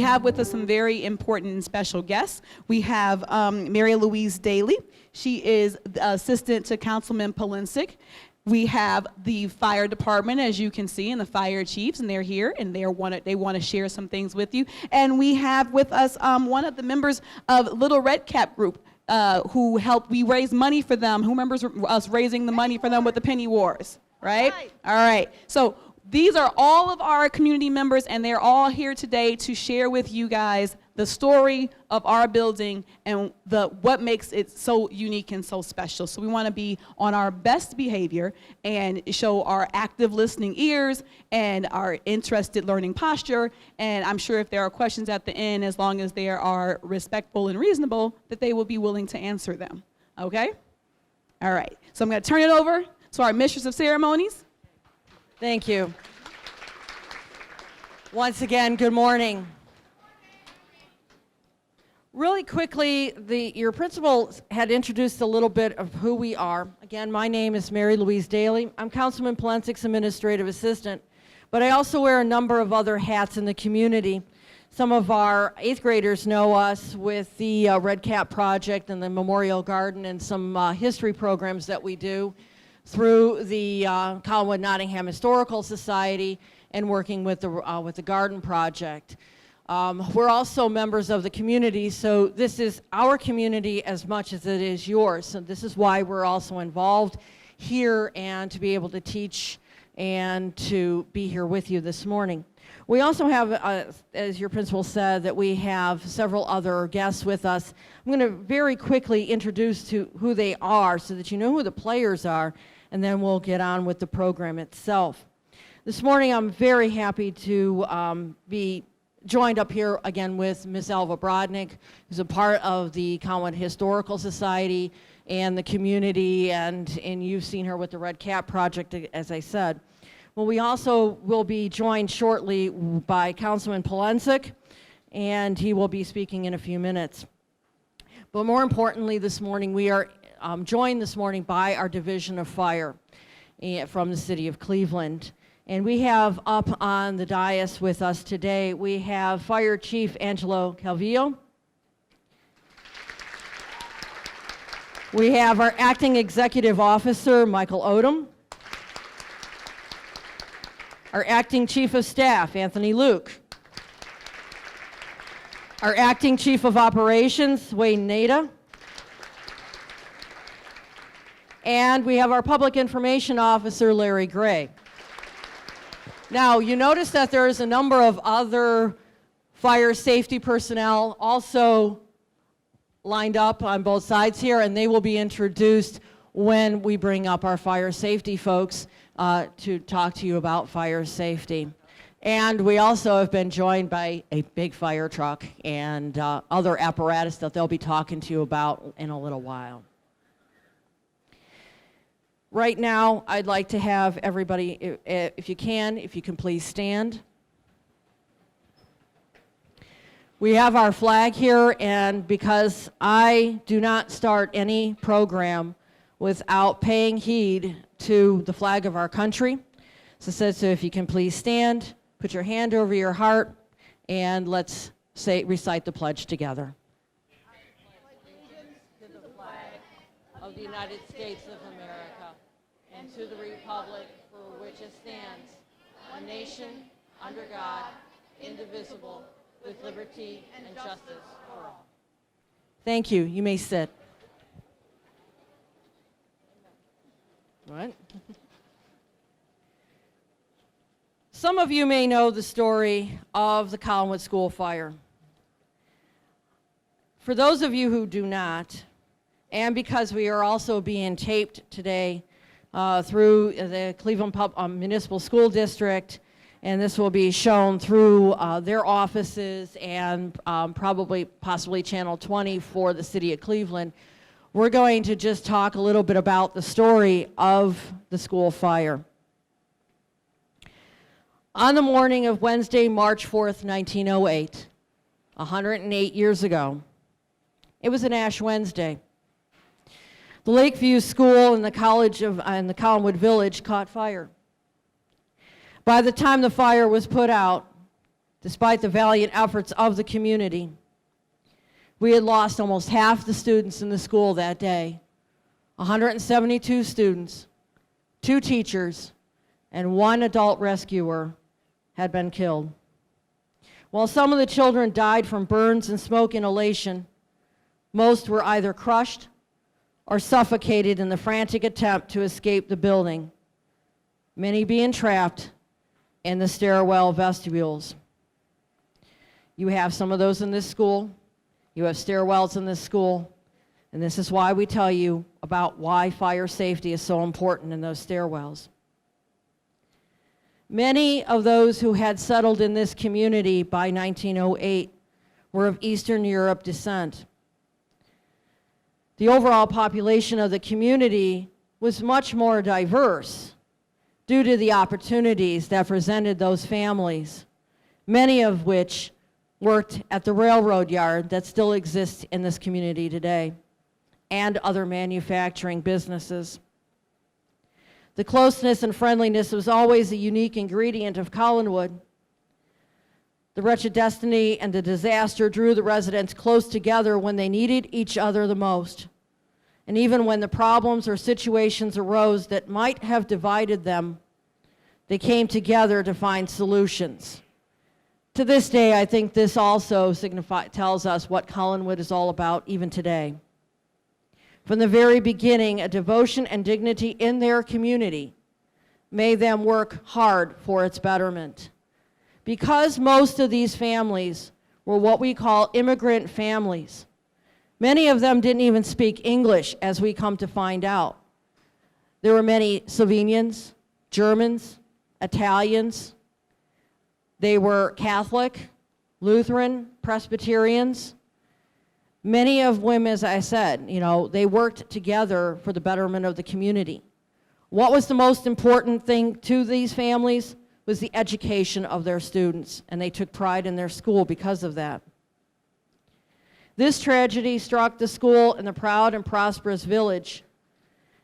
have with us some very important and special guests. We have Mary Louise DALEY. She is the assistant to Councilman Polinsik. We have the fire department, as you can see, and the fire chiefs, and they're here, and they want to share some things with you. And we have with us one of the members of Little Red Cap Group, who helped, we raise money for them. Who remembers us raising the money for them with the Penny Wars, right? All right. So these are all of our community members, and they're all here today to share with you guys the story of our building and what makes it so unique and so special. So we want to be on our best behavior and show our active listening ears and our interested learning posture. And I'm sure if there are questions at the end, as long as they are respectful and reasonable, that they will be willing to answer them. Okay? All right. So I'm going to turn it over to our Mistress of Ceremonies. Thank you. Once again, good morning. Really quickly, your principal had introduced a little bit of who we are. Again, my name is Mary Louise DALEY. I'm Councilman Polensik's administrative assistant, but I also wear a number of other hats in the community. Some of our 8th graders know us with the Red Cap Project and the Memorial Garden and some history programs that we do through the Collinwood Nottingham Historical Society and working with the Garden Project. We're also members of the community, so this is our community as much as it is yours. So this is why we're also involved here and to be able to teach and to be here with you this morning. We also have, as your principal said, that we have several other guests with us. I'm going to very quickly introduce to who they are so that you know who the players are, and then we'll get on with the program itself. This morning I'm very happy to be joined up here again with Miss ELVA BRODNICK, who's a part of the Collinwood Historical Society and the community, and you've seen her with the Red Cap Project, as I said. Well, we also will be joined shortly by Councilman Polensik, and he will be speaking in a few minutes. But more importantly this morning, we are joined this morning by our Division of Fire from the City of Cleveland. And we have up on the dais with us today, we have Fire Chief Angelo CALVILLO. We have our Acting Executive Officer, Michael ODUM. Our Acting Chief of Staff, Anthony Luke. Our Acting Chief of Operations, Wayne Nada. And we have our Public Information Officer, Larry Gray. Now, you notice that there is a number of other fire safety personnel also lined up on both sides here, and they will be introduced when we bring up our fire safety folks to talk to you about fire safety. And we also have been joined by a big fire truck and other apparatus that they'll be talking to you about in a little while. Right now, I'd like to have everybody, if you can please stand. We have our flag here, and because I do not start any program without paying heed to the flag of our country, so if you can please stand, put your hand over your heart, and let's recite the pledge together. I pledge allegiance to the flag of the United States of America, and to the republic for which it stands, a nation under God, indivisible, with liberty and justice for all. Thank you. You may sit. What? Some of you may know the story of the Collinwood School fire. For those of you who do not, and because we are also being taped today through the Cleveland Municipal School District, and this will be shown through their offices and possibly Channel 20 for the City of Cleveland. We're going to just talk a little bit about the story of the school fire. On the morning of Wednesday, March 4th, 1908, 108 years ago, it was an Ash Wednesday. The Lakeview School and the Collinwood Village caught fire. By the time the fire was put out, despite the valiant efforts of the community. We had lost almost half the students in the school that day. 172 students, 2 teachers, and 1 adult rescuer had been killed. While some of the children died from burns and smoke inhalation, most were either crushed or suffocated in the frantic attempt to escape the building, many being trapped in the stairwell vestibules. You have some of those in this school. You have stairwells in this school. And this is why we tell you about why fire safety is so important in those stairwells. Many of those who had settled in this community by 1908 were of Eastern Europe descent. The overall population of the community was much more diverse due to the opportunities that presented those families, many of which worked at the railroad yard that still exists in this community today, and other manufacturing businesses. The closeness and friendliness was always a unique ingredient of Collinwood. The wretched destiny and the disaster drew the residents close together when they needed each other the most. And even when the problems or situations arose that might have divided them, they came together to find solutions. To this day, I think this also tells us what Collinwood is all about even today. From the very beginning, a devotion and dignity in their community made them work hard for its betterment. Because most of these families were what we call immigrant families, many of them didn't even speak English, as we come to find out. There were many Slovenians, Germans, Italians. They were Catholic, Lutheran, Presbyterians. Many of them, as I said, they worked together for the betterment of the community. What was the most important thing to these families was the education of their students, and they took pride in their school because of that. This tragedy struck the school in the proud and prosperous village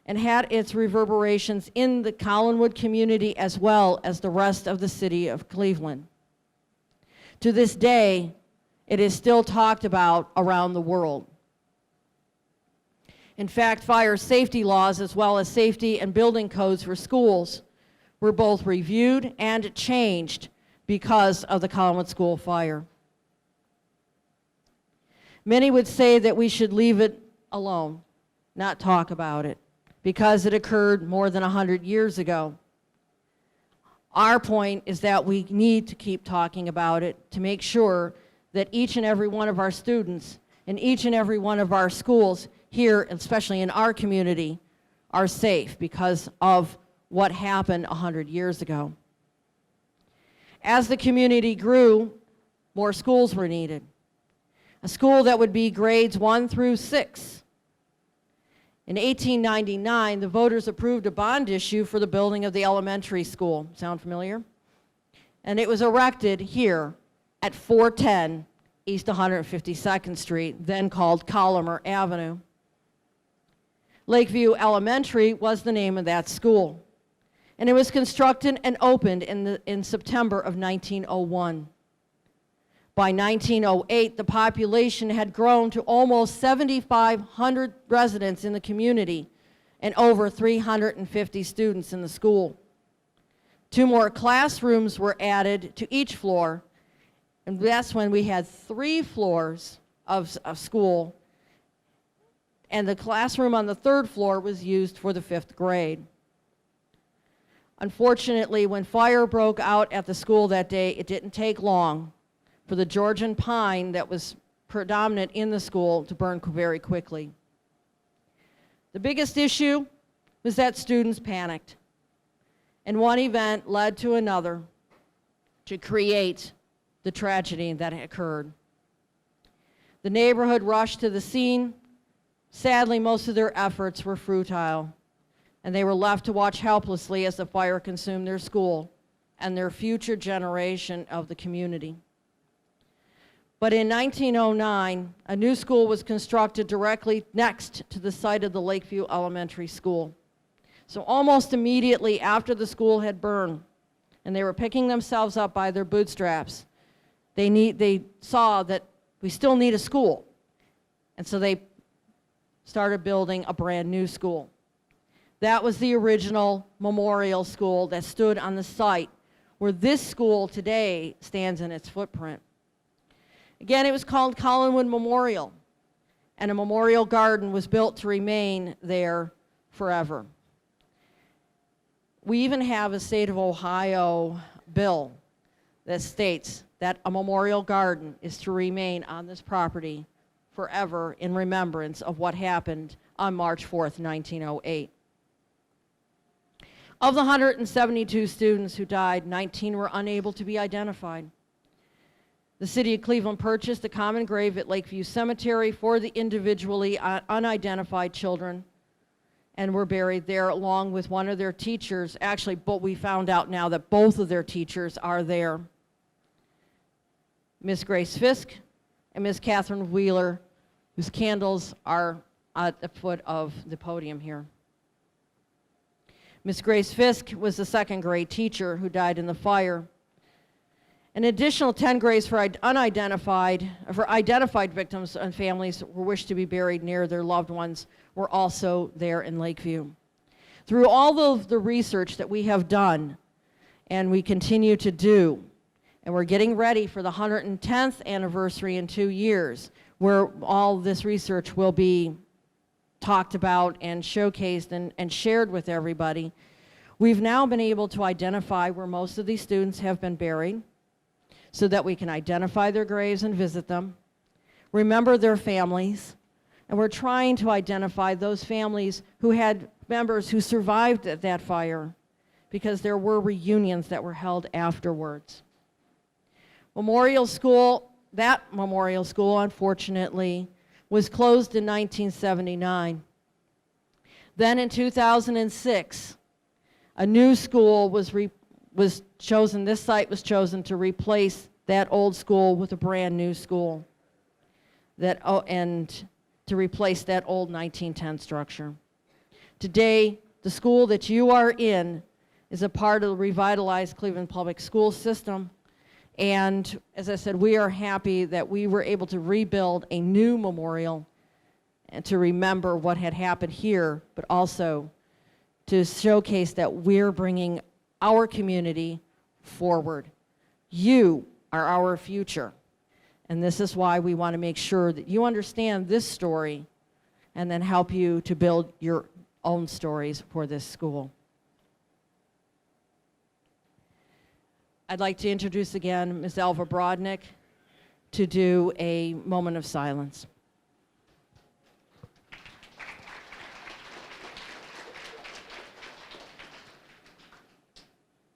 and had its reverberations in the Collinwood community as well as the rest of the city of Cleveland. To this day, it is still talked about around the world. In fact, fire safety laws as well as safety and building codes for schools were both reviewed and changed because of the Collinwood School fire. Many would say that we should leave it alone, not talk about it, because it occurred more than 100 years ago. Our point is that we need to keep talking about it to make sure that each and every one of our students and each and every one of our schools here, especially in our community, are safe because of what happened 100 years ago. As the community grew, more schools were needed. A school that would be grades 1 through 6. In 1899, the voters approved a bond issue for the building of the elementary school. Sound familiar? And it was erected here at 410 East 152nd Street, then called Collimer Avenue. Lakeview Elementary was the name of that school. And it was constructed and opened in September of 1901. By 1908, the population had grown to almost 7,500 residents in the community and over 350 students in the school. 2 more classrooms were added to each floor, and that's when we had 3 floors of school, and the classroom on the 3rd floor was used for the 5th grade. Unfortunately, when fire broke out at the school that day, it didn't take long for the Georgian pine that was predominant in the school to burn very quickly. The biggest issue was that students panicked, and one event led to another to create the tragedy that occurred. The neighborhood rushed to the scene. Sadly, most of their efforts were futile, and they were left to watch helplessly as the fire consumed their school and their future generation of the community. But in 1909, a new school was constructed directly next to the site of the Lakeview Elementary School. So almost immediately after the school had burned, and they were picking themselves up by their bootstraps, they saw that we still need a school. And so they started building a brand new school. That was the original memorial school that stood on the site where this school today stands in its footprint. Again, it was called Collinwood Memorial, and a memorial garden was built to remain there forever. We even have a state of Ohio bill that states that a memorial garden is to remain on this property forever in remembrance of what happened on March 4th, 1908. Of the 172 students who died, 19 were unable to be identified. The City of Cleveland purchased a common grave at Lakeview Cemetery for the individually unidentified children and were buried there along with one of their teachers. Actually, but we found out now that both of their teachers are there. Miss Grace Fisk and Miss Catherine Wheeler, whose candles are at the foot of the podium here. Miss Grace Fisk was the second grade teacher who died in the fire. An additional 10 graves for identified victims and families who wished to be buried near their loved ones were also there in Lakeview. Through all of the research that we have done and we continue to do, and we're getting ready for the 110th anniversary in 2 years, where all this research will be talked about and showcased and shared with everybody. We've now been able to identify where most of these students have been buried so that we can identify their graves and visit them, remember their families, and we're trying to identify those families who had members who survived at that fire because there were reunions that were held afterwards. Memorial School, that memorial school, unfortunately, was closed in 1979. Then in 2006, a new school was chosen, this site was chosen to replace that old school with a brand new school and to replace that old 1910 structure. Today, the school that you are in is a part of the revitalized Cleveland Public School system. And as I said, we are happy that we were able to rebuild a new memorial and to remember what had happened here, but also to showcase that we're bringing our community forward. You are our future. And this is why we want to make sure that you understand this story and then help you to build your own stories for this school. I'd like to introduce again Ms. ELVA BRODNICK to do a moment of silence.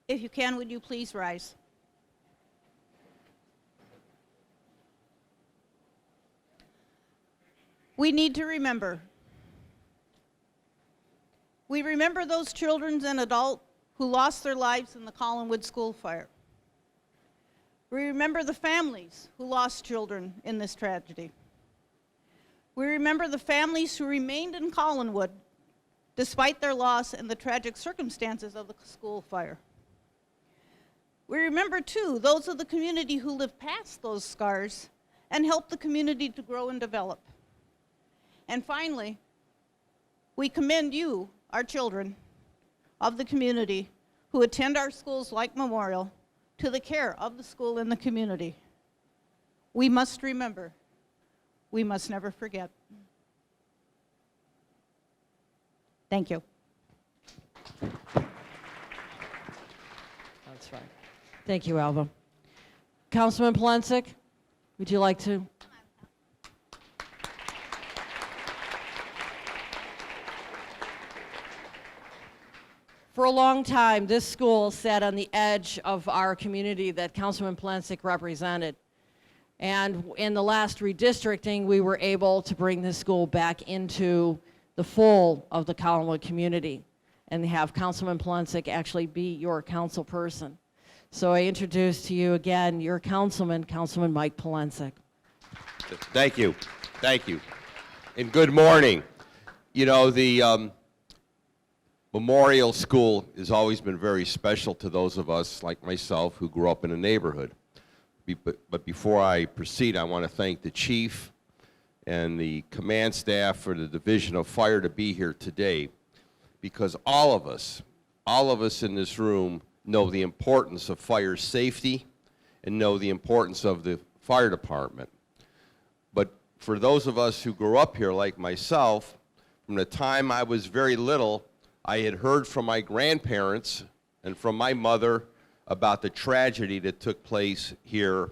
If you can, would you please rise? We need to remember. We remember those children and adults who lost their lives in the Collinwood school fire. We remember the families who lost children in this tragedy. We remember the families who remained in Collinwood despite their loss and the tragic circumstances of the school fire. We remember, too, those of the community who lived past those scars and helped the community to grow and develop. And finally, we commend you, our children of the community who attend our schools like Memorial, to the care of the school and the community. We must remember. We must never forget. Thank you. That's right. Thank you, Alva. Councilman Polensek, would you like to? For a long time, this school sat on the edge of our community that Councilman Polensek represented. And in the last redistricting, we were able to bring this school back into the full of the Collinwood community and have Councilman Polensek actually be your council person. So I introduce to you again your councilman, Councilman Mike Polensek. Thank you. Thank you. And good morning. You know, the Memorial School has always been very special to those of us like myself who grew up in a neighborhood. But before I proceed, I want to thank the chief and the command staff for the Division of Fire to be here today, because all of us in this room know the importance of fire safety and know the importance of the fire department. But for those of us who grew up here, like myself, from the time I was very little, I had heard from my grandparents and from my mother about the tragedy that took place here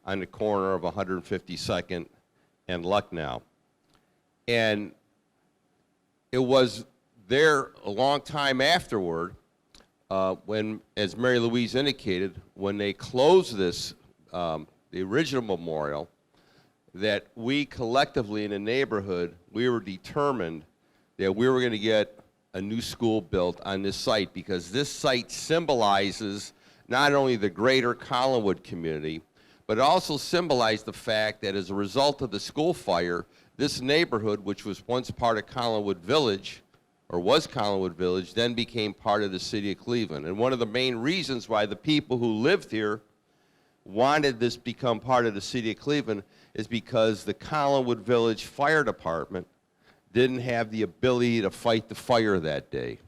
on the corner of 152nd and Lucknow. And it was there a long time afterward when, as Mary Louise indicated, when they closed this, the original memorial, that we collectively in the neighborhood, we were determined that we were going to get a new school built on this site, because this site symbolizes not only the greater Collinwood community, but it also symbolized the fact that as a result of the school fire, this neighborhood, which was once part of Collinwood Village, or was Collinwood Village, then became part of the city of Cleveland. And one of the main reasons why the people who lived here wanted this become part of the city of Cleveland is because the Collinwood Village Fire Department didn't have the ability to fight the fire that day.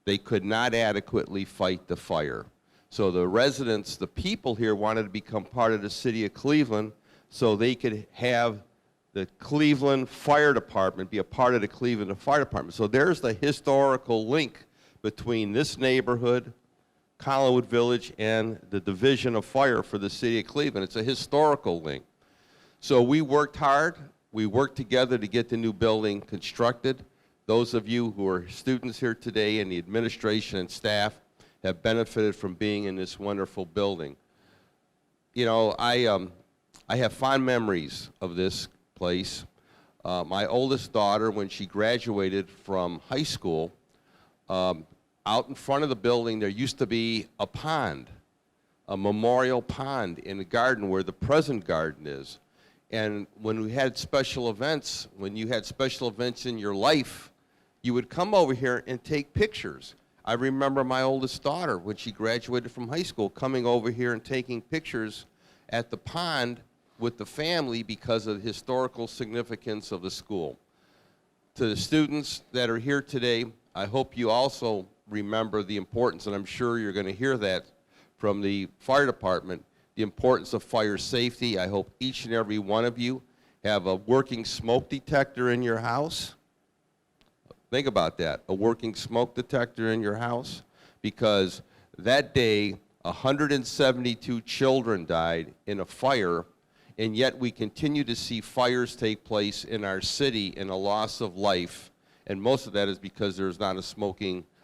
They could not adequately fight the fire. So the residents, the people here, wanted to become part of the city of Cleveland so they could have the Cleveland Fire Department be a part of the Cleveland Fire Department. So there's the historical link between this neighborhood, Collinwood Village, and the Division of Fire for the city of Cleveland. It's a historical link. So we worked hard. We worked together to get the new building constructed. Those of you who are students here today and the administration and staff have benefited from being in this wonderful building. You know, I have fond memories of this place. My oldest daughter, when she graduated from high school, out in front of the building there used to be a pond, a memorial pond in the garden where the present garden is. And when we had special events, when you had special events in your life, you would come over here and take pictures. I remember my oldest daughter, when she graduated from high school, coming over here and taking pictures at the pond with the family because of the historical significance of the school. To the students that are here today, I hope you also remember the importance, and I'm sure you're going to hear that from the fire department, the importance of fire safety. I hope each and every one of you have a working smoke detector in your house. Think about that, a working smoke detector in your house, because that day 172 children died in a fire, and yet we continue to see fires take place in our city and a loss of life, and most of that is because there's not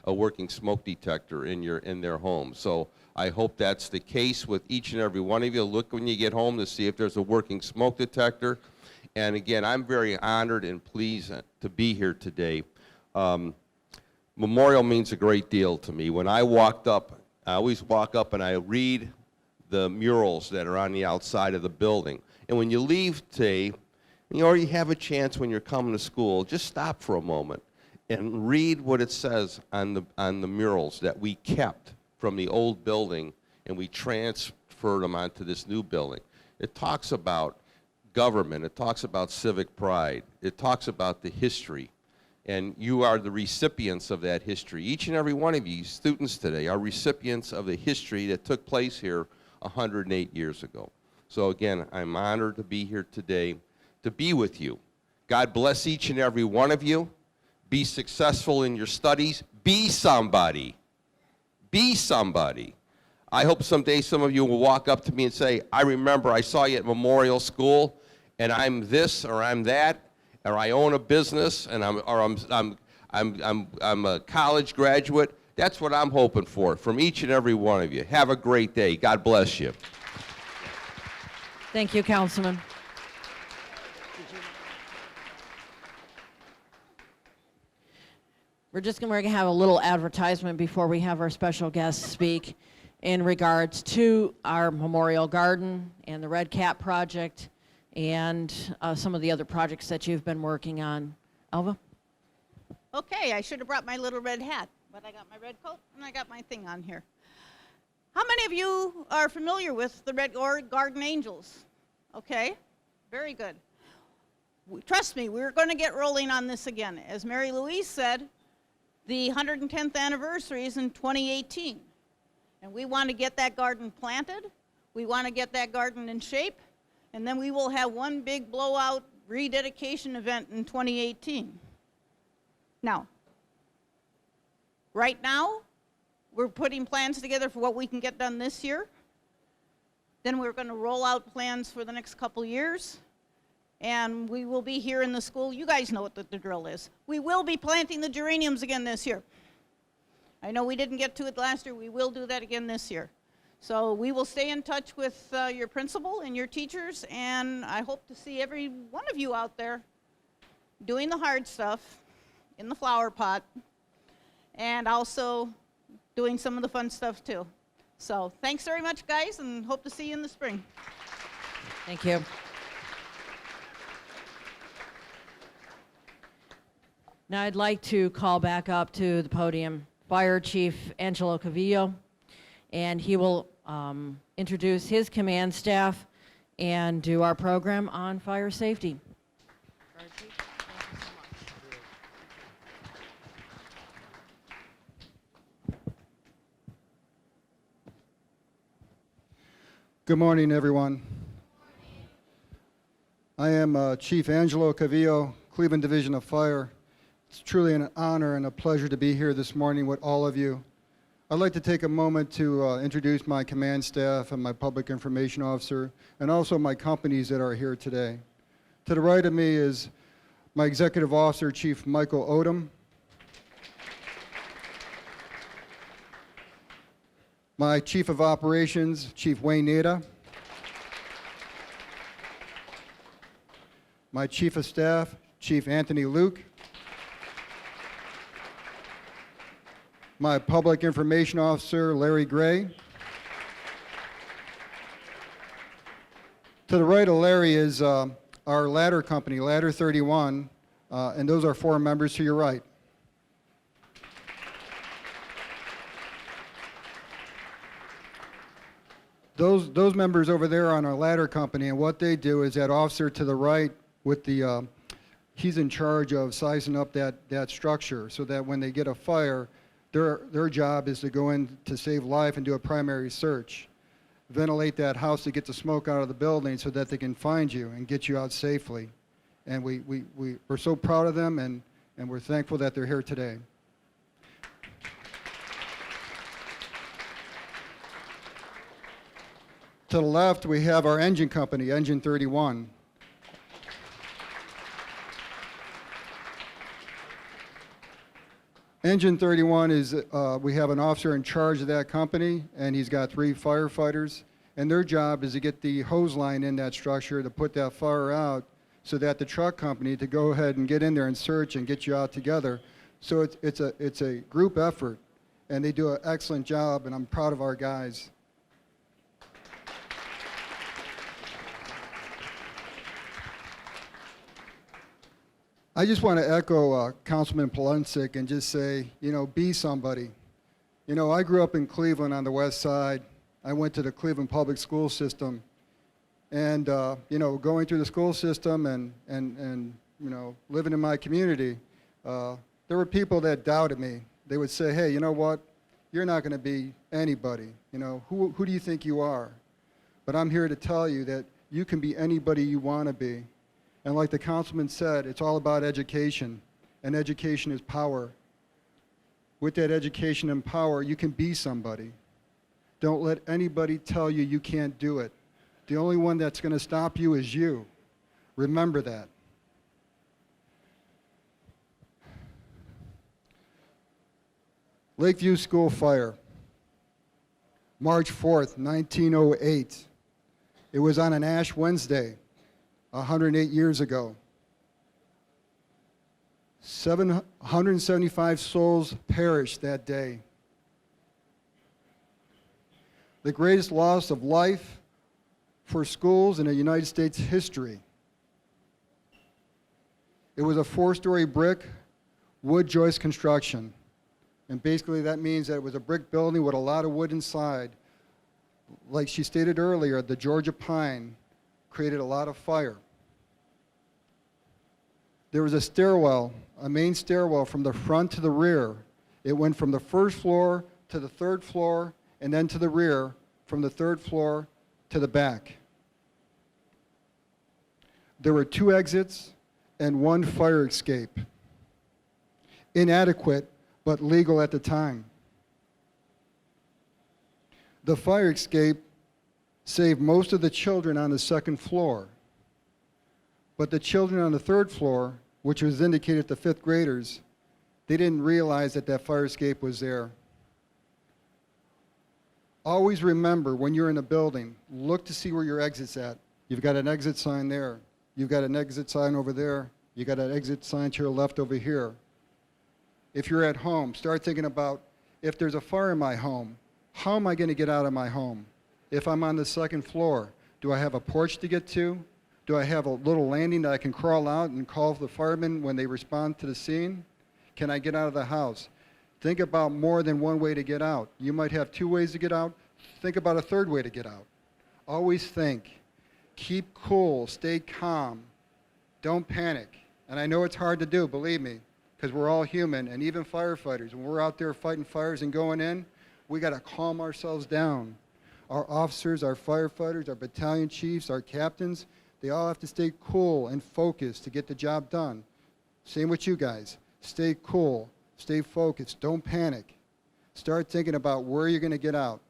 a working smoke detector in their home. So I hope that's the case with each and every one of you. Look when you get home to see if there's a working smoke detector. And again, I'm very honored and pleased to be here today. Memorial means a great deal to me. When I walked up, I always walk up and I read the murals that are on the outside of the building. And when you leave today, or you have a chance when you're coming to school, just stop for a moment and read what it says on the murals that we kept from the old building and we transferred them onto this new building. It talks about government, it talks about civic pride, it talks about the history, and you are the recipients of that history. Each and every one of you students today are recipients of the history that took place here 108 years ago. So again, I'm honored to be here today to be with you. God bless each and every one of you. Be successful in your studies. Be somebody. Be somebody. I hope someday some of you will walk up to me and say, I remember I saw you at Memorial School, and I'm this or I'm that, or I own a business, and I'm a college graduate. That's what I'm hoping for from each and every one of you. Have a great day. God bless you. Thank you, Councilman. We're going to have a little advertisement before we have our special guest speak in regards to our memorial garden and the Red Cap project and some of the other projects that you've been working on. Elva? Okay, I should have brought my little red hat, but I got my red coat and I got my thing on here. How many of you are familiar with the Red Garden Angels? Okay, very good. Trust me, we're going to get rolling on this again. As Mary Louise said, the 110th anniversary is in 2018. And we want to get that garden planted. We want to get that garden in shape. And then we will have one big blowout rededication event in 2018. Now, right now, we're putting plans together for what we can get done this year. Then we're going to roll out plans for the next couple years. And we will be here in the school. You guys know what the drill is. We will be planting the geraniums again this year. I know we didn't get to it last year. We will do that again this year. So we will stay in touch with your principal and your teachers, and I hope to see every one of you out there doing the hard stuff in the flower pot, and also doing some of the fun stuff too. So thanks very much, guys, and hope to see you in the spring. Thank you. Now I'd like to call back up to the podium Fire Chief Angelo Calvillo, and he will introduce his command staff and do our program on fire safety. Fire Chief, thank you so much. Good morning, everyone. I am Chief Angelo Calvillo, Cleveland Division of Fire. It's truly an honor and a pleasure to be here this morning with all of you. I'd like to take a moment to introduce my command staff and my public information officer, and also my companies that are here today. To the right of me is my executive officer, Chief Michael ODUM. My Chief of Operations, Chief Wayne Nada. My Chief of Staff, Chief Anthony Luke. My Public Information Officer, Larry Gray. To the right of Larry is our ladder company, Ladder 31, and those are 4 members to your right. Those members over there are on our ladder company, and what they do is that officer to the right with the, he's in charge of sizing up that structure so that when they get a fire, their job is to go in to save life and do a primary search. Ventilate that house to get the smoke out of the building so that they can find you and get you out safely. And we're so proud of them, and we're thankful that they're here today. To the left, we have our engine company, Engine 31. Engine 31 is, we have an officer in charge of that company, and he's got 3 firefighters, and their job is to get the hose line in that structure to put that fire out so that the truck company to go ahead and get in there and search and get you out together. So it's a group effort, and they do an excellent job, and I'm proud of our guys. I just want to echo Councilman Polensik and just say, you know, be somebody. You know, I grew up in Cleveland on the west side. I went to the Cleveland public school system. And, you know, going through the school system and you know, living in my community, there were people that doubted me. They would say, hey, you know what? You're not going to be anybody. You know, who do you think you are? But I'm here to tell you that you can be anybody you want to be. And like the councilman said, it's all about education, and education is power. With that education and power, you can be somebody. Don't let anybody tell you you can't do it. The only one that's going to stop you is you. Remember that. Lakeview School Fire, March 4th, 1908. It was on an Ash Wednesday. 108 years ago. 775 souls perished that day. The greatest loss of life for schools in the United States history. It was a 4-story brick wood joist construction. And basically that means that it was a brick building with a lot of wood inside. Like she stated earlier, the Georgia pine created a lot of fire. There was a stairwell, a main stairwell from the front to the rear. It went from the first floor to the third floor and then to the rear, from the third floor to the back. There were 2 exits and 1 fire escape. Inadequate, but legal at the time. The fire escape saved most of the children on the second floor, but the children on the third floor, which was indicated to 5th graders, they didn't realize that that fire escape was there. Always remember, when you're in a building, look to see where your exit's at. You've got an exit sign there. You've got an exit sign over there. You've got an exit sign to your left over here. If you're at home, start thinking about, if there's a fire in my home, how am I going to get out of my home? If I'm on the second floor, do I have a porch to get to? Do I have a little landing that I can crawl out and call the firemen when they respond to the scene? Can I get out of the house? Think about more than one way to get out. You might have 2 ways to get out. Think about a 3rd way to get out. Always think. Keep cool. Stay calm. Don't panic. And I know it's hard to do, believe me, because we're all human, and even firefighters. When we're out there fighting fires and going in, we got to calm ourselves down. Our officers, our firefighters, our battalion chiefs, our captains, they all have to stay cool and focused to get the job done. Same with you guys. Stay cool. Stay focused. Don't panic. Start thinking about where you're going to get out.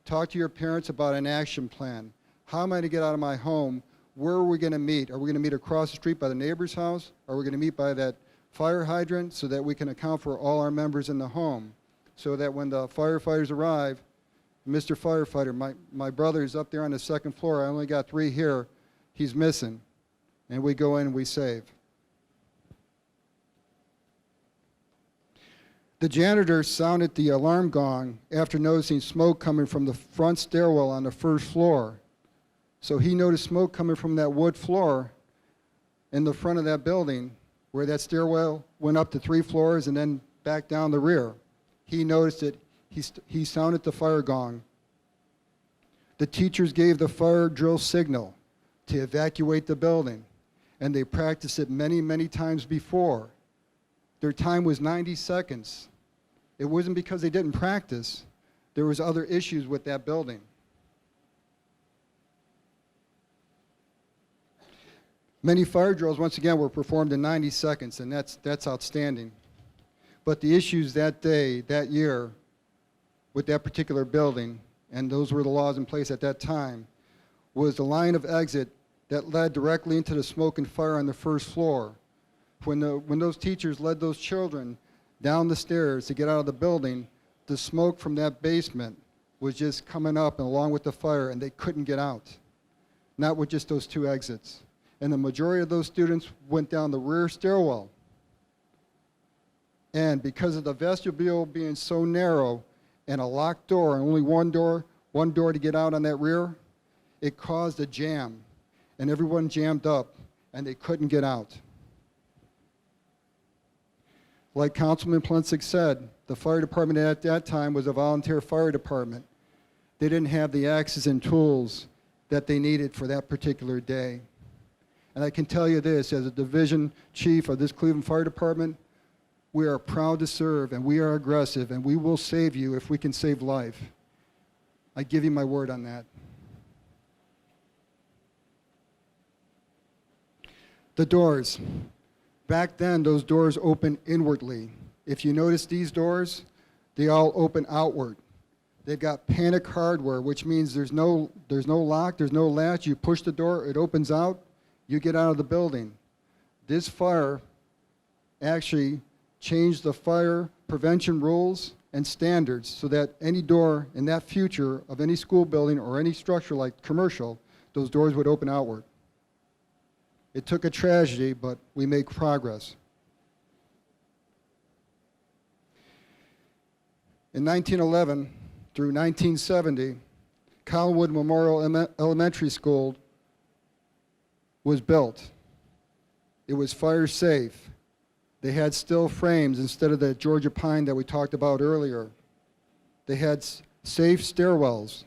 Talk to your parents about an action plan. How am I going to get out of my home? Where are we going to meet? Are we going to meet across the street by the neighbor's house? Are we going to meet by that fire hydrant so that we can account for all our members in the home? So that when the firefighters arrive, Mr. Firefighter, my brother's up there on the second floor. I only got 3 here. He's missing. And we go in and we save. The janitor sounded the alarm gong after noticing smoke coming from the front stairwell on the first floor. So he noticed smoke coming from that wood floor in the front of that building where that stairwell went up to 3 floors and then back down the rear. He noticed it. He sounded the fire gong. The teachers gave the fire drill signal to evacuate the building, and they practiced it many, many times before. Their time was 90 seconds. It wasn't because they didn't practice. There was other issues with that building. Many fire drills, once again, were performed in 90 seconds, and that's outstanding. But the issues that day, that year, with that particular building, and those were the laws in place at that time, was the line of exit that led directly into the smoke and fire on the first floor. When those teachers led those children down the stairs to get out of the building, the smoke from that basement was just coming up and along with the fire, and they couldn't get out. Not with just those 2 exits. And the majority of those students went down the rear stairwell. And because of the vestibule being so narrow and a locked door and only one door to get out on that rear, it caused a jam. And everyone jammed up and they couldn't get out. Like Councilman Plensick said, the fire department at that time was a volunteer fire department. They didn't have the access and tools that they needed for that particular day. And I can tell you this, as a division chief of this Cleveland Fire Department, we are proud to serve and we are aggressive and we will save you if we can save life. I give you my word on that. The doors. Back then, those doors open inwardly. If you notice these doors, they all open outward. They've got panic hardware, which means there's no lock, there's no latch. You push the door, it opens out, you get out of the building. This fire actually changed the fire prevention rules and standards so that any door in that future of any school building or any structure like commercial, those doors would open outward. It took a tragedy, but we make progress. In 1911 through 1970, Collinwood Memorial Elementary School was built. It was fire safe. They had steel frames instead of the Georgia pine that we talked about earlier. They had safe stairwells.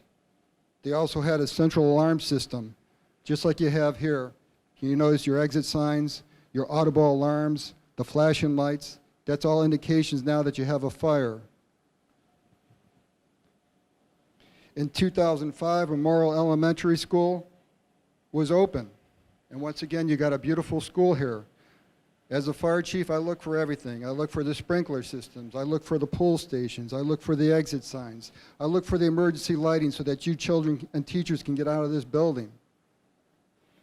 They also had a central alarm system, just like you have here. You notice your exit signs, your audible alarms, the flashing lights. That's all indications now that you have a fire. In 2005, Memorial Elementary School was open. And once again, you got a beautiful school here. As a fire chief, I look for everything. I look for the sprinkler systems. I look for the pull stations. I look for the exit signs. I look for the emergency lighting so that you children and teachers can get out of this building.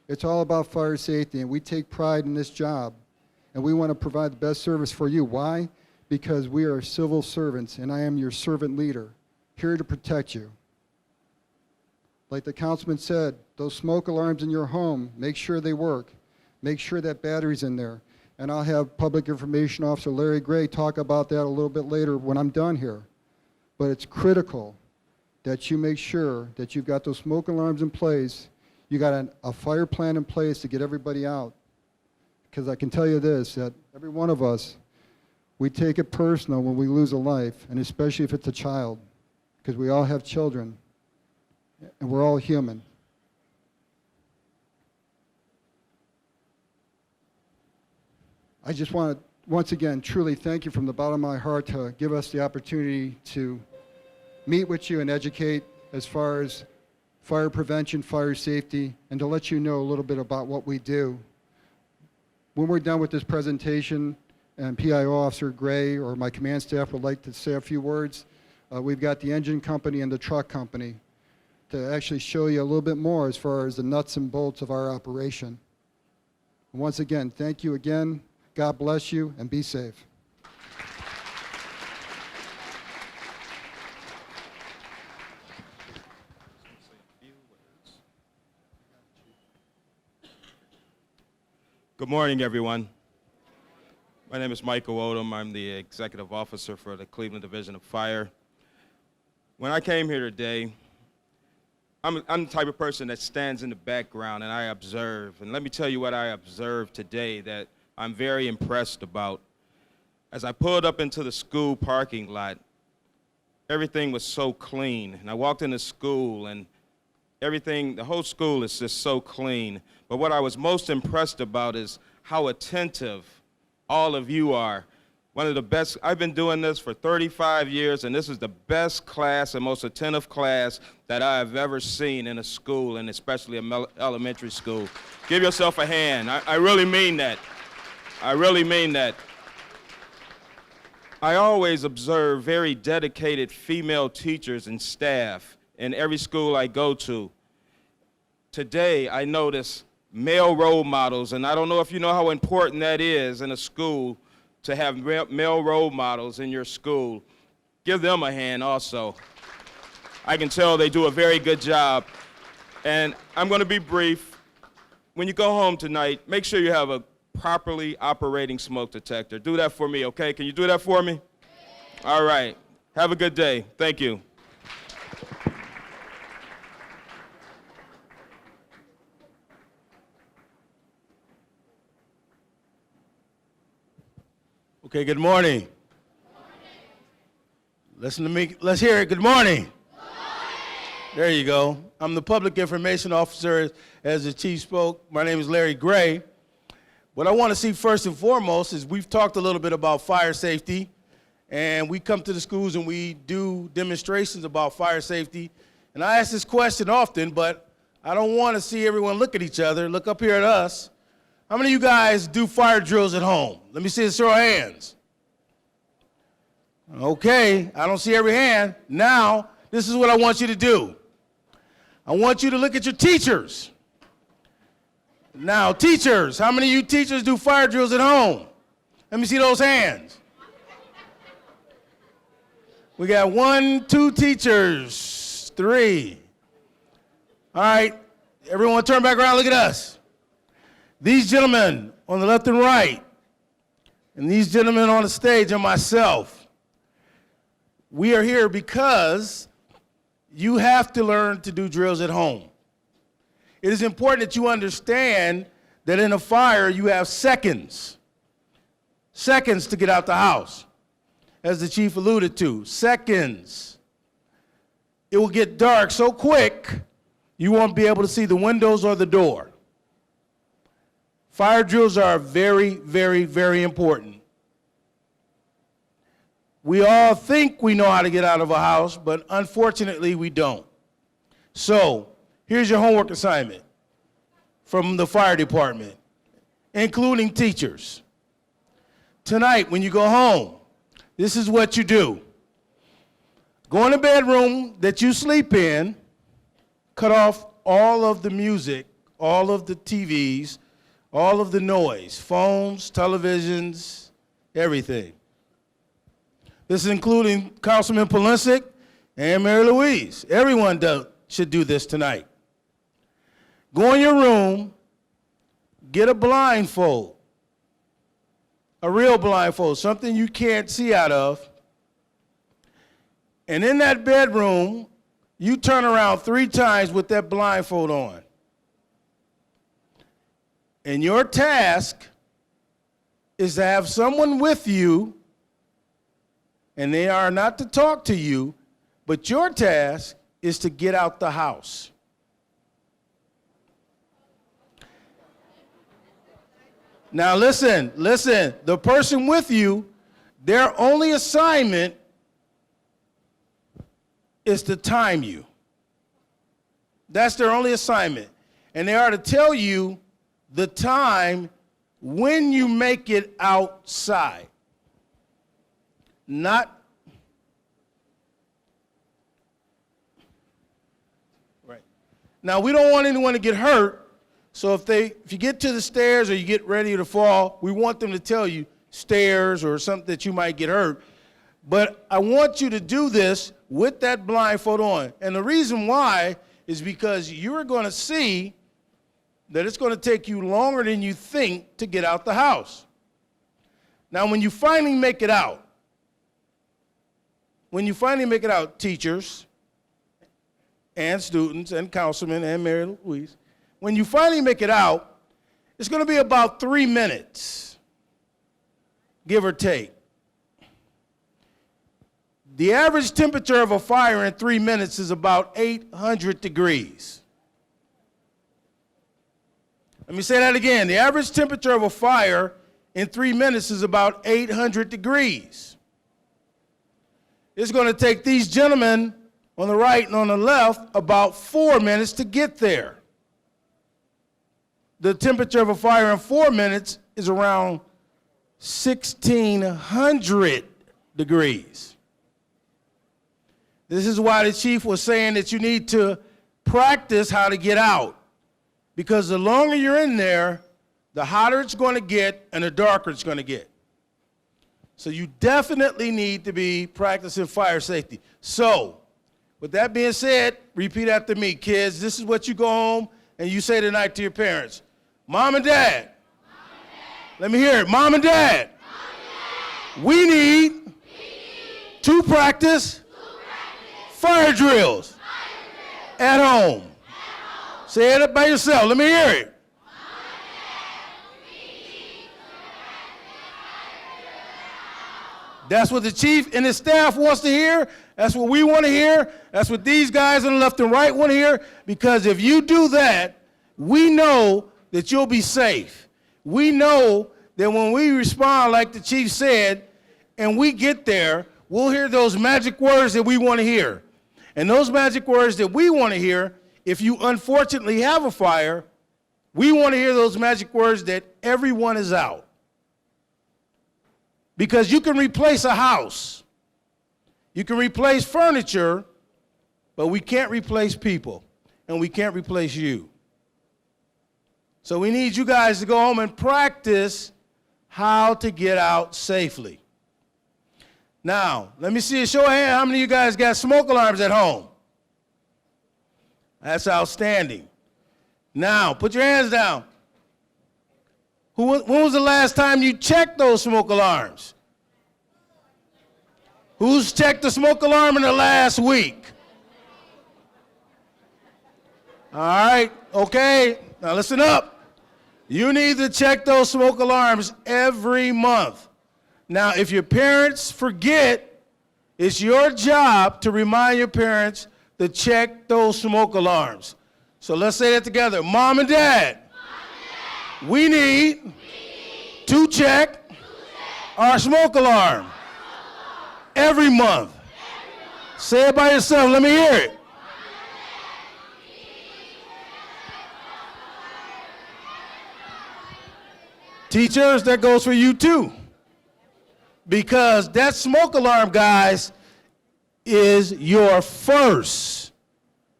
It's all about fire safety, and we take pride in this job. And we want to provide the best service for you. Why? Because we are civil servants, and I am your servant leader, here to protect you. Like the councilman said, those smoke alarms in your home, make sure they work. Make sure that battery's in there. And I'll have Public Information Officer Larry Gray talk about that a little bit later when I'm done here. But it's critical that you make sure that you've got those smoke alarms in place, you got a fire plan in place to get everybody out. Because I can tell you this, that every one of us, we take it personal when we lose a life, and especially if it's a child, because we all have children, and we're all human. I just want to, once again, truly thank you from the bottom of my heart to give us the opportunity to meet with you and educate as far as fire prevention, fire safety, and to let you know a little bit about what we do. When we're done with this presentation, and PIO Officer Gray or my command staff would like to say a few words, we've got the engine company and the truck company to actually show you a little bit more as far as the nuts and bolts of our operation. And once again, thank you again. God bless you, and be safe. Good morning, everyone. My name is Michael ODUM. I'm the executive officer for the Cleveland Division of Fire. When I came here today, I'm the type of person that stands in the background and I observe. And let me tell you what I observed today that I'm very impressed about. As I pulled up into the school parking lot, everything was so clean. And I walked into school and everything, the whole school is just so clean. But what I was most impressed about is how attentive all of you are. One of the best, I've been doing this for 35 years, and this is the best class and most attentive class that I have ever seen in a school, and especially an elementary school. Give yourself a hand. I really mean that. I really mean that. I always observe very dedicated female teachers and staff in every school I go to. Today, I notice male role models, and I don't know if you know how important that is in a school to have male role models in your school. Give them a hand also. I can tell they do a very good job. And I'm going to be brief. When you go home tonight, make sure you have a properly operating smoke detector. Do that for me, okay? Can you do that for me? All right. Have a good day. Thank you. Okay, good morning. Good morning. Listen to me. Let's hear it. Good morning. Good morning. There you go. I'm the Public Information Officer, as the Chief spoke. My name is Larry Gray. What I want to see first and foremost is we've talked a little bit about fire safety, and we come to the schools and we do demonstrations about fire safety. And I ask this question often, but I don't want to see everyone look at each other. Look up here at us. How many of you guys do fire drills at home? Let me see a show of hands. Okay, I don't see every hand. Now, this is what I want you to do. I want you to look at your teachers. Now, teachers, how many of you teachers do fire drills at home? Let me see those hands. We got 1, 2 teachers, 3. All right, everyone turn back around, look at us. These gentlemen on the left and right, and these gentlemen on the stage and myself, we are here because you have to learn to do drills at home. It is important that you understand that in a fire you have seconds to get out the house, as the chief alluded to, seconds. it will get dark so quick, you won't be able to see the windows or the door. Fire drills are very, very, very important. We all think we know how to get out of a house, but unfortunately we don't. So, here's your homework assignment from the fire department, including teachers. Tonight, when you go home, this is what you do. Go in the bedroom that you sleep in, cut off all of the music, all of the TVs, all of the noise, phones, televisions, everything. This is including Councilman Polensek and Mary Louise. Everyone should do this tonight. Go in your room, get a blindfold, a real blindfold, something you can't see out of. And in that bedroom, you turn around 3 times with that blindfold on. And your task is to have someone with you, and they are not to talk to you, but your task is to get out the house. Now listen, the person with you, their only assignment is to time you. That's their only assignment. And they are to tell you the time when you make it outside. Not right. Now, we don't want anyone to get hurt, so if you get to the stairs or you get ready to fall, we want them to tell you stairs or something that you might get hurt. But I want you to do this with that blindfold on. And the reason why is because you're going to see that it's going to take you longer than you think to get out the house. Now, when you finally make it out, teachers and students and councilmen and Mary Louise, when you finally make it out, it's going to be about 3 minutes, give or take. The average temperature of a fire in 3 minutes is about 800 degrees. Let me say that again. The average temperature of a fire in 3 minutes is about 800 degrees. It's going to take these gentlemen on the right and on the left about 4 minutes to get there. The temperature of a fire in 4 minutes is around 1,600 degrees. This is why the chief was saying that you need to practice how to get out. Because the longer you're in there, the hotter it's going to get and the darker it's going to get. So you definitely need to be practicing fire safety. So, with that being said, repeat after me, kids. This is what you go home and you say tonight to your parents. Mom and Dad. Let me hear it. Mom and Dad. We need to practice fire drills at home. Say it by yourself. Let me hear it. That's what the chief and his staff wants to hear. That's what we want to hear. That's what these guys on the left and right want to hear. Because if you do that, we know that you'll be safe. We know that when we respond like the chief said, and we get there, we'll hear those magic words that we want to hear. And those magic words that we want to hear, if you unfortunately have a fire, we want to hear those magic words that everyone is out. Because you can replace a house, you can replace furniture, but we can't replace people, and we can't replace you. So we need you guys to go home and practice how to get out safely. Now, let me see a show of hands. How many of you guys got smoke alarms at home? That's outstanding. Now, put your hands down. When was the last time you checked those smoke alarms? Who's checked the smoke alarm in the last week? All right, okay, now listen up. You need to check those smoke alarms every month. Now, if your parents forget, it's your job to remind your parents to check those smoke alarms. So let's say that together. Mom and Dad, we need to check our smoke alarm every month. Say it by yourself. Let me hear it. Teachers, that goes for you too. Because that smoke alarm, guys, is your first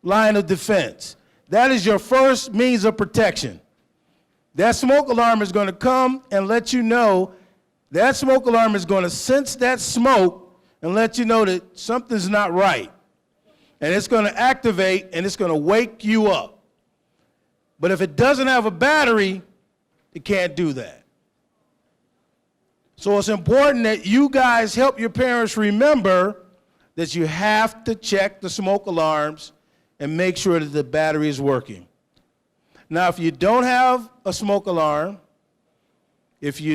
line of defense. That is your first means of protection. That smoke alarm is going to come and let you know, that smoke alarm is going to sense that smoke and let you know that something's not right. And it's going to activate and it's going to wake you up. But if it doesn't have a battery, it can't do that. So it's important that you guys help your parents remember that you have to check the smoke alarms and make sure that the battery is working. Now, if you don't have a smoke alarm, if you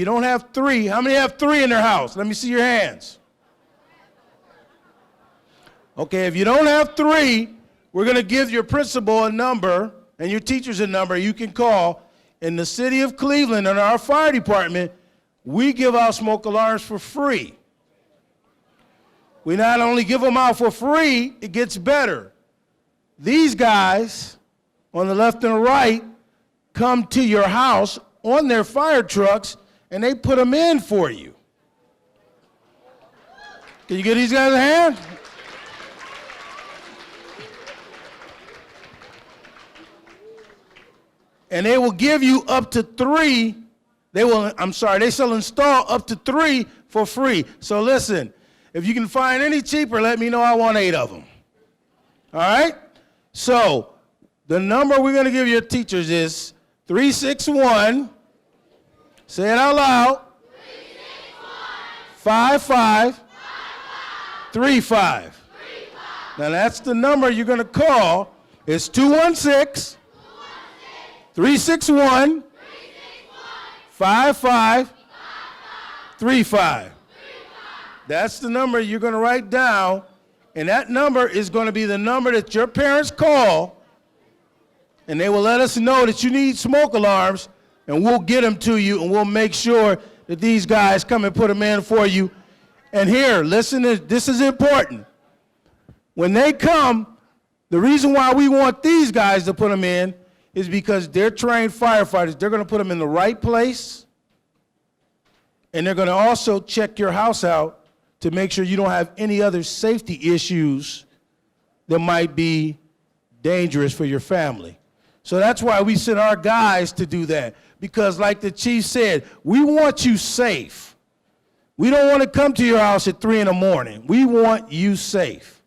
don't have 3, how many have 3 in their house? Let me see your hands. Okay, if you don't have 3, we're going to give your principal a number and your teachers a number you can call. In the city of Cleveland, in our fire department, we give out smoke alarms for free. We not only give them out for free, it gets better. These guys on the left and the right come to your house on their fire trucks and they put them in for you. Can you give these guys a hand? And they will give you up to 3. They shall install up to 3 for free. So listen, if you can find any cheaper, let me know. I want 8 of them. All right? So the number we're going to give your teachers is 361. Say it out loud. 5535. Now that's the number you're going to call. It's 216 361 5535. That's the number you're going to write down, and that number is going to be the number that your parents call, and they will let us know that you need smoke alarms, and we'll get them to you, and we'll make sure that these guys come and put them in for you. And here, listen, this is important. When they come, the reason why we want these guys to put them in is because they're trained firefighters. They're going to put them in the right place, and they're going to also check your house out to make sure you don't have any other safety issues that might be dangerous for your family. So that's why we send our guys to do that, because like the chief said, we want you safe. We don't want to come to your house at 3 in the morning. We want you safe.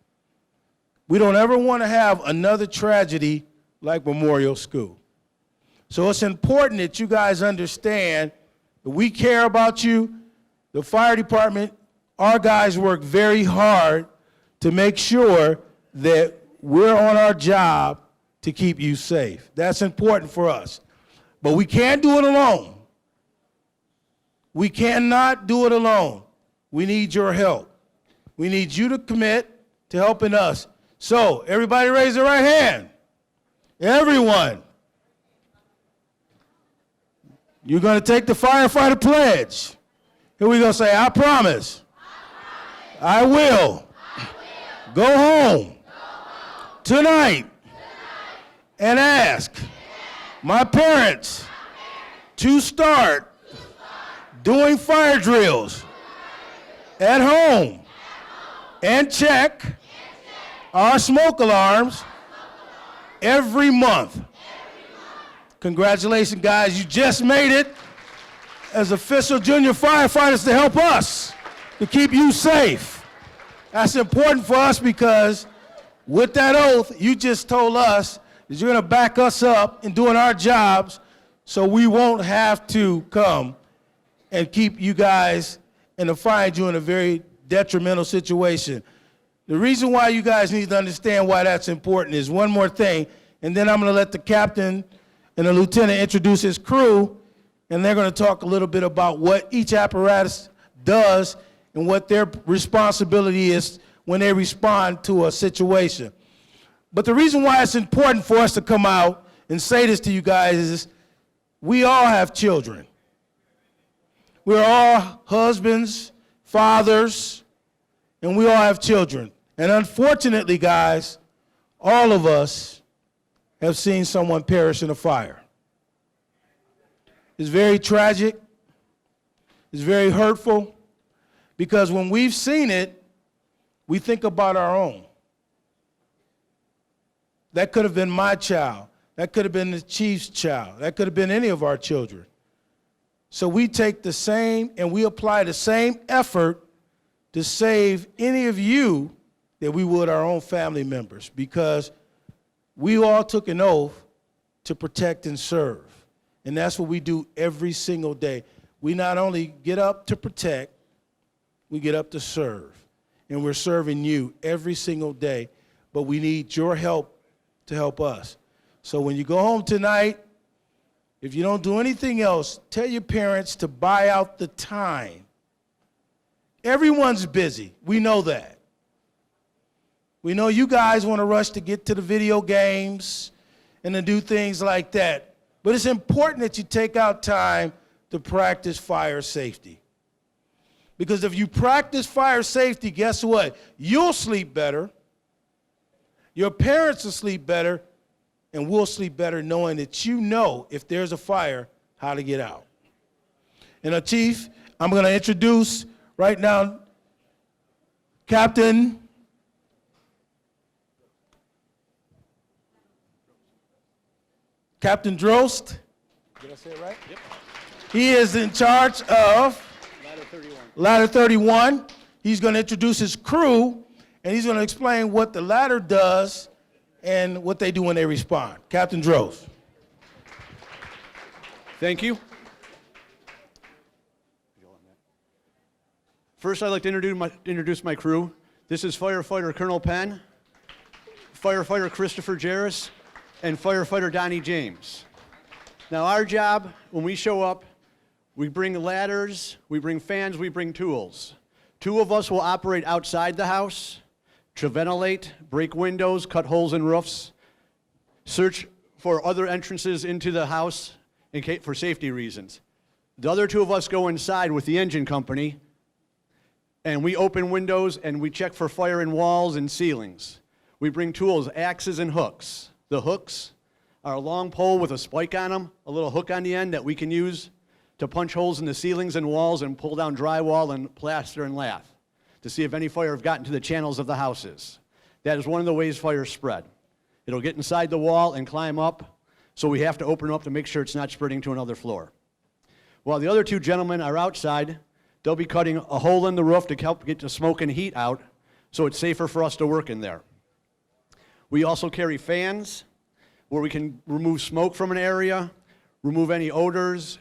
We don't ever want to have another tragedy like Memorial School. So it's important that you guys understand that we care about you. The fire department, our guys work very hard to make sure that we're on our job to keep you safe. That's important for us. But we can't do it alone. We cannot do it alone. We need your help. We need you to commit to helping us. So, everybody raise their right hand. Everyone. You're going to take the firefighter pledge. Here we go. Say, I promise. I will. Go home tonight and ask my parents to start doing fire drills at home and check our smoke alarms every month. Congratulations, guys. You just made it as official junior firefighters to help us to keep you safe. That's important for us because with that oath, you just told us that you're going to back us up in doing our jobs so we won't have to come and keep you guys and find you in a very detrimental situation. The reason why you guys need to understand why that's important is one more thing, and then I'm going to let the captain and the lieutenant introduce his crew, and they're going to talk a little bit about what each apparatus does and what their responsibility is when they respond to a situation. But the reason why it's important for us to come out and say this to you guys is we all have children. We're all husbands, fathers, and we all have children. And unfortunately, guys, all of us have seen someone perish in a fire. It's very tragic. It's very hurtful, because when we've seen it, we think about our own. That could have been my child. That could have been the chief's child. That could have been any of our children. So we take the same and we apply the same effort to save any of you that we would our own family members, because we all took an oath to protect and serve. And that's what we do every single day. We not only get up to protect, we get up to serve. And we're serving you every single day, but we need your help to help us. So when you go home tonight, if you don't do anything else, tell your parents to buy out the time. Everyone's busy. We know that. We know you guys want to rush to get to the video games and to do things like that. But it's important that you take out time to practice fire safety. Because if you practice fire safety, guess what? You'll sleep better, your parents will sleep better, and we'll sleep better knowing that you know if there's a fire, how to get out. And Chief, I'm going to introduce right now Captain DROST. Did I say it right? Yep. He is in charge of Ladder 31. He's going to introduce his crew, and he's going to explain what the ladder does and what they do when they respond. Captain DROST. Thank you. First, I'd like to introduce my crew. This is Firefighter Colonel Penn, Firefighter Christopher Jarris, and Firefighter Donnie James. Now, our job, when we show up, we bring ladders, we bring fans, we bring tools. 2 of us will operate outside the house to ventilate, break windows, cut holes in roofs, search for other entrances into the house for safety reasons. The other 2 of us go inside with the engine company, and we open windows and we check for fire in walls and ceilings. We bring tools, axes and hooks. The hooks are a long pole with a spike on them, a little hook on the end that we can use to punch holes in the ceilings and walls and pull down drywall and plaster and lath to see if any fire have gotten to the channels of the houses. That is one of the ways fires spread. It'll get inside the wall and climb up, so we have to open up to make sure it's not spreading to another floor. While the other 2 gentlemen are outside, they'll be cutting a hole in the roof to help get the smoke and heat out, so it's safer for us to work in there. We also carry fans where we can remove smoke from an area, remove any odors,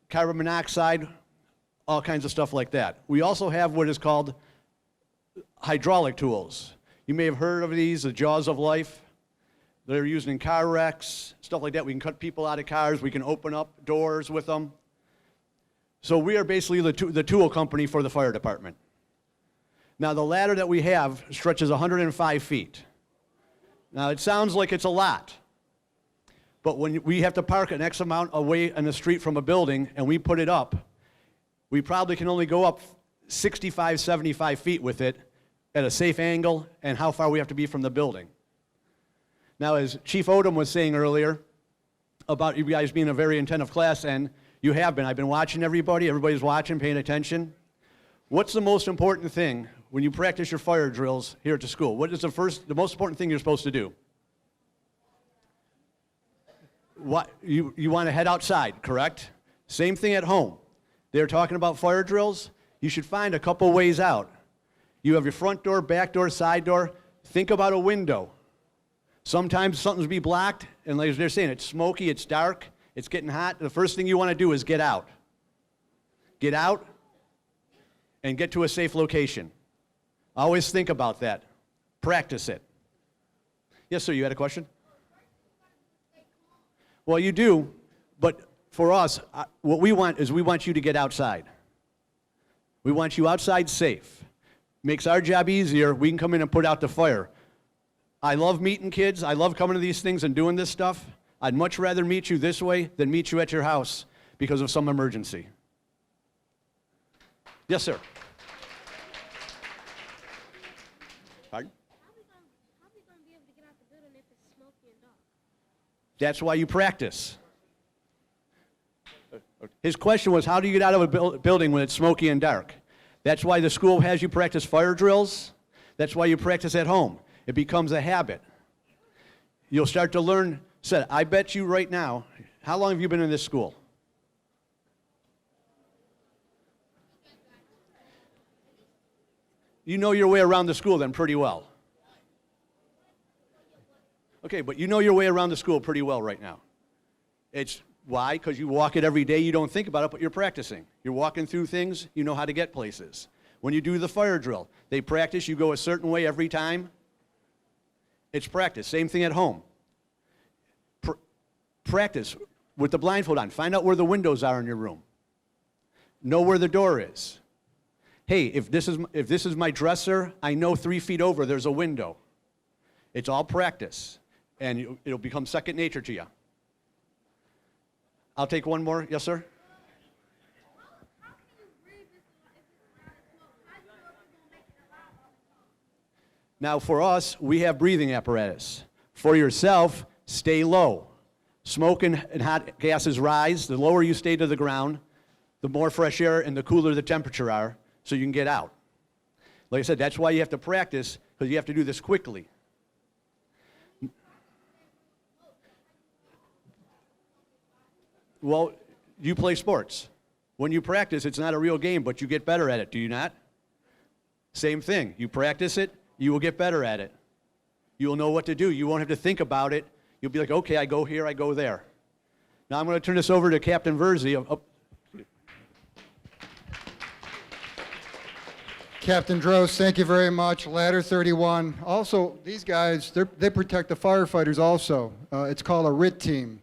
carbon monoxide, all kinds of stuff like that. We also have what is called hydraulic tools. You may have heard of these, the jaws of life. They're used in car wrecks, stuff like that. We can cut people out of cars. We can open up doors with them. So we are basically the tool company for the fire department. Now, the ladder that we have stretches 105 feet. Now, it sounds like it's a lot. But when we have to park an X amount away in the street from a building and we put it up, we probably can only go up 65, 75 feet with it at a safe angle and how far we have to be from the building. Now, as Chief ODUM was saying earlier about you guys being a very attentive class, and you have been. I've been watching everybody. Everybody's watching, paying attention. What's the most important thing when you practice your fire drills here at the school? What is the most important thing you're supposed to do? You want to head outside, correct? Same thing at home. They're talking about fire drills. You should find a couple ways out. You have your front door, back door, side door. Think about a window. Sometimes something's be blocked, and like they're saying, it's smoky, it's dark, it's getting hot. The first thing you want to do is get out. Get out and get to a safe location. Always think about that. Practice it. Yes, sir, you had a question? Well, you do, but for us, what we want is we want you to get outside. We want you outside safe. Makes our job easier. We can come in and put out the fire. I love meeting kids. I love coming to these things and doing this stuff. I'd much rather meet you this way than meet you at your house because of some emergency. Yes, sir. Pardon? How we gonna be able to get out the building if it's smoky and dark? That's why you practice. His question was, how do you get out of a building when it's smoky and dark? That's why the school has you practice fire drills. That's why you practice at home. It becomes a habit. You'll start to learn. Said, I bet you right now, how long have you been in this school? You know your way around the school then pretty well. Okay, but you know your way around the school pretty well right now. It's why? Because you walk it every day, you don't think about it, but you're practicing. You're walking through things, you know how to get places. When you do the fire drill, they practice, you go a certain way every time. It's practice. Same thing at home. Practice with the blindfold on. Find out where the windows are in your room. Know where the door is. Hey, if this is my dresser, I know 3 feet over there's a window. It's all practice, and it'll become second nature to you. I'll take one more. Yes, sir? Now, for us, we have breathing apparatus. For yourself, stay low. Smoke and hot gases rise. The lower you stay to the ground, the more fresh air and the cooler the temperature are, so you can get out. Like I said, that's why you have to practice, because you have to do this quickly. Well, you play sports. When you practice, it's not a real game, but you get better at it, do you not? Same thing. You practice it, you will get better at it. You will know what to do. You won't have to think about it. You'll be like, okay, I go here, I go there. Now I'm going to turn this over to Captain VERZI. Captain Drost, thank you very much. Ladder 31. Also, these guys, they protect the firefighters also. It's called a RIT team.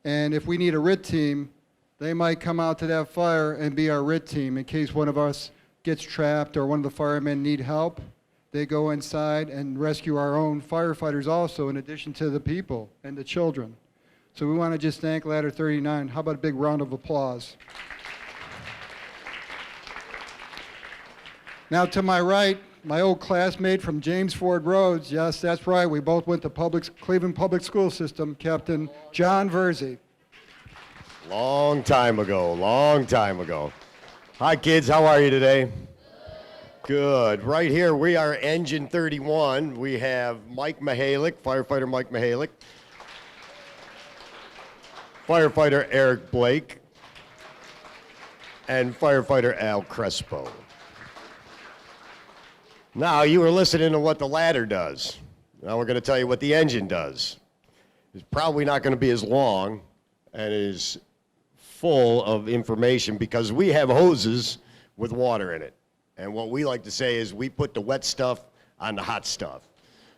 And if we need a RIT team, they might come out to that fire and be our RIT team in case one of us gets trapped or one of the firemen need help. They go inside and rescue our own firefighters also, in addition to the people and the children. So we want to just thank Ladder 39. How about a big round of applause? Now to my right, my old classmate from James Ford Rhodes. Yes, that's right. We both went to Cleveland Public School System, Captain John VERZI. Long time ago, long time ago. Hi kids, how are you today? Good. Right here we are Engine 31. We have Mike Mihalik, firefighter Mike Mihalik, firefighter Eric Blake, and firefighter Al Crespo. Now you were listening to what the ladder does. Now we're going to tell you what the engine does. It's probably not going to be as long and as full of information because we have hoses with water in it. And what we like to say is we put the wet stuff on the hot stuff.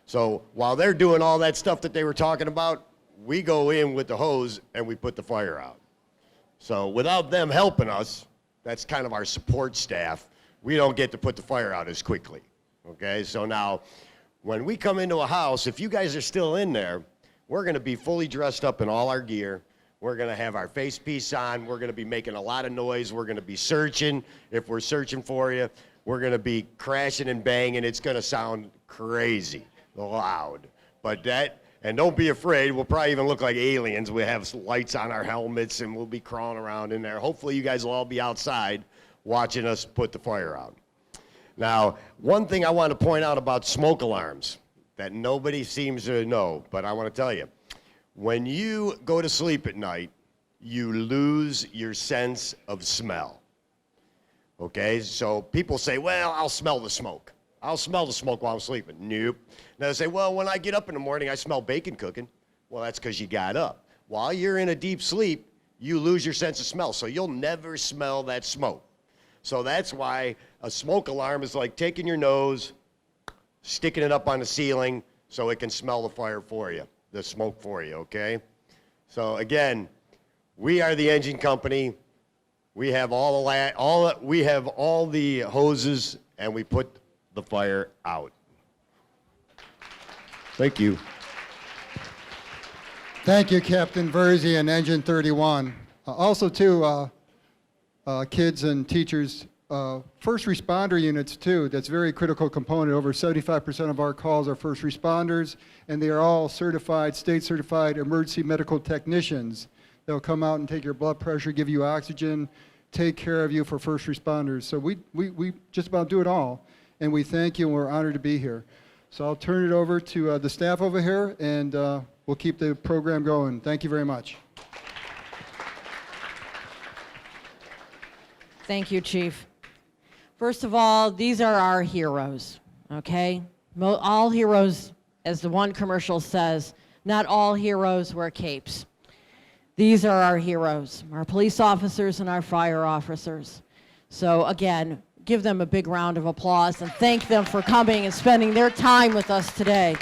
So while they're doing all that stuff that they were talking about, we go in with the hose and we put the fire out. So without them helping us, that's kind of our support staff, we don't get to put the fire out as quickly. Okay, so now when we come into a house, if you guys are still in there, we're going to be fully dressed up in all our gear. We're going to have our face piece on. We're going to be making a lot of noise. We're going to be searching. If we're searching for you, we're going to be crashing and banging. It's going to sound crazy loud. And don't be afraid. We'll probably even look like aliens. We have lights on our helmets, and we'll be crawling around in there. Hopefully you guys will all be outside watching us put the fire out. Now, one thing I want to point out about smoke alarms that nobody seems to know, but I want to tell you. When you go to sleep at night, you lose your sense of smell. Okay, so people say, well, I'll smell the smoke. I'll smell the smoke while I'm sleeping. Nope. Now they say, well, when I get up in the morning, I smell bacon cooking. Well, that's because you got up. While you're in a deep sleep, you lose your sense of smell, so you'll never smell that smoke. So that's why a smoke alarm is like taking your nose, sticking it up on the ceiling so it can smell the fire for you. The smoke for you, okay? So again, we are the engine company. We have all the hoses, and we put the fire out. Thank you. Thank you, Captain VERZI and Engine 31. Also, too, kids and teachers, first responder units, too. That's a very critical component. Over 75% of our calls are first responders, and they are all certified, state-certified emergency medical technicians. They'll come out and take your blood pressure, give you oxygen, take care of you for first responders. So we just about do it all, and we thank you, and we're honored to be here. So I'll turn it over to the staff over here, and we'll keep the program going. Thank you very much. Thank you, Chief. First of all, these are our heroes, okay? All heroes, as the one commercial says, not all heroes wear capes. These are our heroes, our police officers and our fire officers. So again, give them a big round of applause and thank them for coming and spending their time with us today.